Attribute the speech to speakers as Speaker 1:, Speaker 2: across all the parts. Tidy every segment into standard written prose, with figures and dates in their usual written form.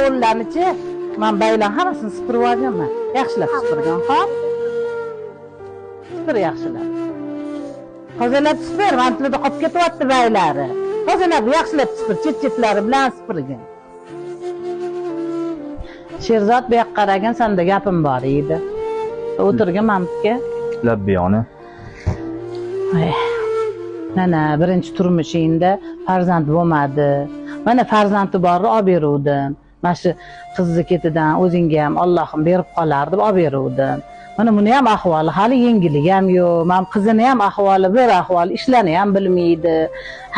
Speaker 1: qo'llarni-chi, men baylar hammasini supurib olganman. Yaxshilab supurgan, xo'p? Supur yaxshilab. Tozalab supur, mantilada qolib ketyapti baylari. Tozalab yaxshilab supur, chet-chetlari bilan supurgin. Sherzod bu yoqqa qaragan, senda gapim bor edi. O'tirgin mamtga.
Speaker 2: Labbi ona.
Speaker 1: Mana birinchi turmushingda farzand bo'lmadi. Mana farzandi borni olib beruvdim. Mana shu qizni ketidan o'zingga ham Allohim berib qolar deb olib beruvdim. Mana buni ham ahvoli hali yengiligi ham yo'q. Men qizini ham ahvoli bir ahvol, ishlarni ham bilmaydi.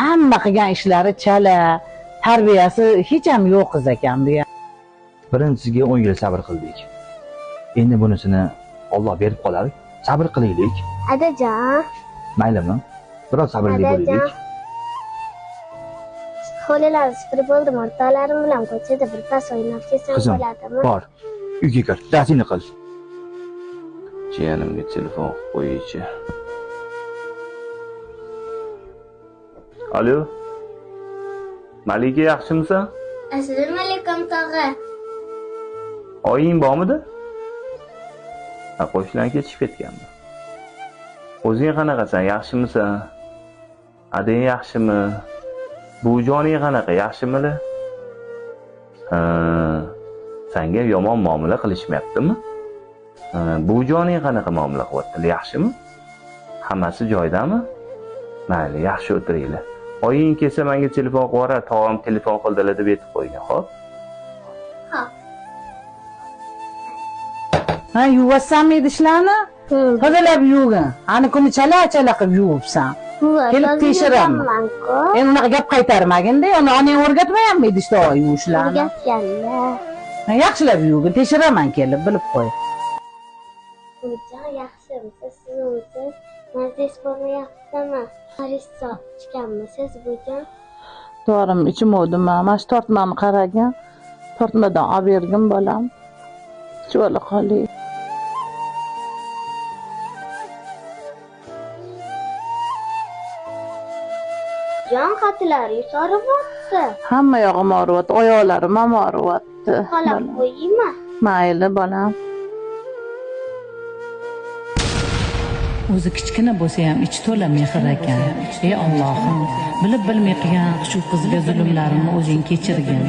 Speaker 1: Hamma qilgan ishlari chala, tarbiyasi hech ham yo'q qiz ekan bu ham.
Speaker 2: Birinchisiga 10 yil sabr qildik. Endi bunisini Alloh berib qolar. Sabr qilaylik.
Speaker 3: Adajon.
Speaker 2: Maylimi? Biroz sabrli bo'laylik.
Speaker 3: Xo'lalar supurib bo'ldim, o'rtoqlarim bilan ko'chada birpas o'ynab kelsam bo'ladimi?
Speaker 2: Bor. Uyga kir, darsingni qil.
Speaker 4: Jiyanimga telefon qo'yingchi. Alo. Malika yaxshimisan?
Speaker 3: Assalomu alaykum tog'a.
Speaker 4: Oying bormidi? Qo'shnilar ketishib ketganmi? O'zing qanaqasan? Yaxshimisan? Adang yaxshimi? Buvijoning qanaqa? Yaxshimilar? Senga yomon muomala qilishmayaptimi? Buvijoning qanaqa muomala qilyaptilar? Yaxshimi? Hammasi joyidami? Mayli, yaxshi o'tiringlar. Oying kelsa menga telefon qilib yuborar, tog'am telefon qildilar deb aytib qo'ygan, xo'p?
Speaker 3: Xo'p.
Speaker 1: Ha, yuvassanmi idishlarni? Tozalab yuvgin. Ani kuni chala-chala qilib yuvibsan. Kelib tekshiraman. Endi unaqa gap qaytarmagin-da, uni onang o'rgatmayapmi idishda yuvishlarni?
Speaker 3: O'rgatganlar.
Speaker 1: Yaxshilab yuvgin, tekshiraman kelib, bilib qo'y.
Speaker 3: Buvijon yaxshimisiz? Siz o'zi mazis bo'lmayaptimi? Arissa ichganmisiz buvijon?
Speaker 1: To'g'rim, ichmovdim men. Mana shu tortmani qaragin. Tortmadan olib bergin bolam. Cho'la qolay.
Speaker 3: Jon xatlari so'rayapti.
Speaker 1: Hamma yog'im og'riyapti, oyoqlarim ham og'riyapti.
Speaker 3: Qolab qo'yaymi?
Speaker 1: Mayli bolam. O'zi kichkina bo'lsa ham ichi to'la mehr ekan. Ey Allohim, bilib bilmay qilgan shu qizga zulmlarimni o'zing kechirgin.